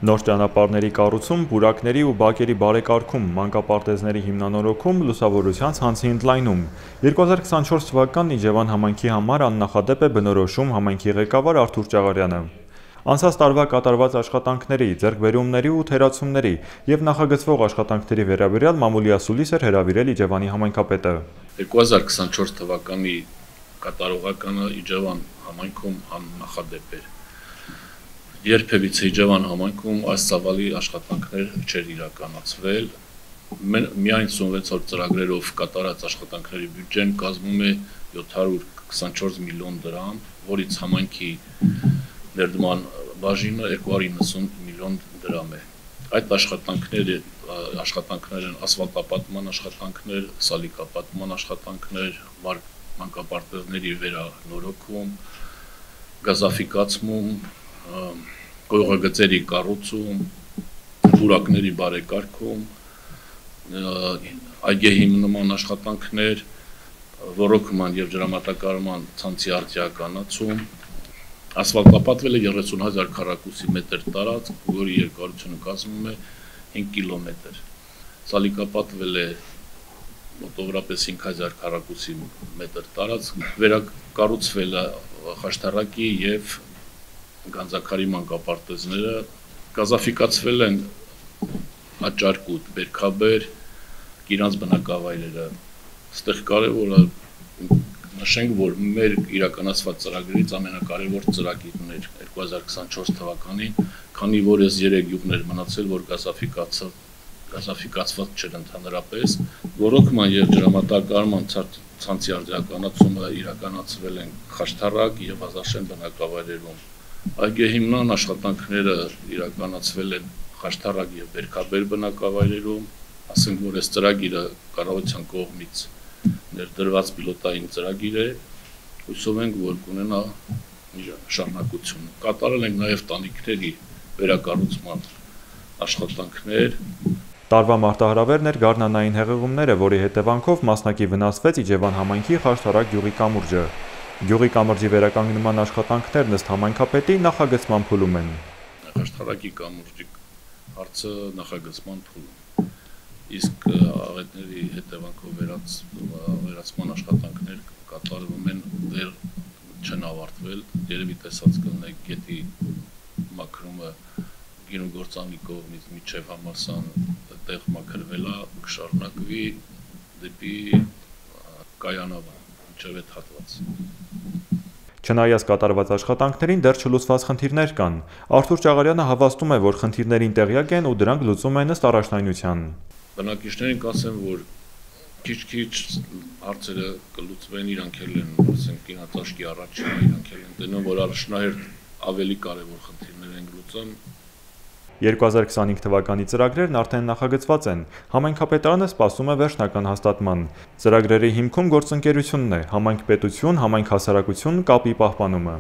Նոր ճանապարհների կառուցում, պուրակների ու բակերի բարեկարգում, մանկապարտեզների հիմնանորոգում, լուսավորության ցանցի ընդլայնում։ 2024 թվականն Իջևան համայնքի համար աննախադեպ է բնորոշում համայնքի ղեկավար Արթուր Ճաղարյանը։ Անցած տարվա կատարված աշխատանքների, ձեռքբերումների ու թերացումների և նախագծվող աշխատանքների վերաբերյալ մամուլի ասուլիս էր հրավիրել Իջևանի համայնքապետը։ 2024 թվականի կատարողականը Իջևան համայնքում աննախադեպ էր։ Երբևիցե Իջևան համայնքում այս ծավալի աշխատանքներ չէր իրականացվել։ Միայն 86 օր ծրագրերով կատարած աշխատանքների բյուջեն կազմում է 724 միլիոն դրամ, որից համայնքի ներդրման բաժինը 290 միլիոն դրամ է։ Այդ աշխատանքներ են ասֆալտապատման աշխատանքներ, սալիկապատման աշխատանքներ, մանկապարտեզների վերանորոգում, գազաֆիկացում, կոյուղագծերի կառուցում, պուրակների բարեկարգում, այգեհի հիմնման աշխատանքներ, ոռոգման և ջրամատակարարման ցանցի արդիականացում, ասֆալտապատվել է 30,000 քառակուսի մետր տարածք, որի երկարությունը կազմում է 5 կիլոմետր, սալիկապատվել է մոտավորապես 5,000 քառակուսի մետր տարածք, վերակառուցվել է Խաշտարակի և Գանձաքարի մանկապարտեզները, գազաֆիկացվել են Աճարկուտ, Բերքաբեր, Կիրանց բնակավայրերը։ Այստեղ կարևոր է նշենք, որ մեր իրականացված ծրագրերից ամենակարևոր ծրագիրն էր 2024 թվականին, քանի որ այս 3 գյուղներ մնացել, որ գազաֆիկացված չէր ընդհանրապես, ոռոգման և ջրամատակարարման ցանցի արդիականացումը իրականացվել են Խաշտարակ և Ազարշեն բնակավայրերում։ Այգեհիմնման աշխատանքները իրականացվել են Խաշտարակ և Բերքաբեր բնակավայրերում, ասենք, որ այս ծրագիրը կառավարության կողմից ներդրված պիլոտային ծրագիր է, հույսով ենք, որ կունենա շարունակություն։ Կատարել ենք նաև տանիքների վերակառուցման աշխատանքներ։ Տարվա մարտահրավերն էր գարնանային հեղեղումները, որի հետևանքով մասնակի վնասվեց Իջևան համայնքի Խաշտարակ գյուղի կամուրջը։ Գյուղի կամրջի վերականգնման աշխատանքներն ըստ համայնքապետի նախագծման փուլում են։ Խաշտարակի կամրջի հարցը նախագծման փուլում, իսկ աղետների հետևանքով վերացման աշխատանքներ կատարվում են, դեռ չեն ավարտվել, երևի տեսած կլինեք գետի մաքրումը գինուգործանի կողմից մինչև համալսան տեղ մաքրվել է, կշարունակվի դեպի Կայանավան, մինչև այդ հատված։ Չնայած կատարված աշխատանքներին դեռ չլուծված խնդիրներ կան։ Արթուր Ճաղարյանը հավաստում է, որ խնդիրներին տեղյակ են ու դրանք լուծում են ըստ առաջնայնության։ Բնակիչներին կասեմ, որ քիչ-քիչ հարցերը կլուծվեն, իրանք էլ են, ասենք, գինատաշկի առաջինը իրանք էլ են տենում, որ առաջնահերթ ավելի կարևոր խնդիրներ են լուծում։ 2025 թվականի ծրագրերն արդեն նախագծված են, համայնքապետարանը սպասում է վերջնական հաստատման։ Ծրագրերի հիմքում գործընկերությունն է, համայնք պետություն, համայնք հասարակություն կապի պահպանումը։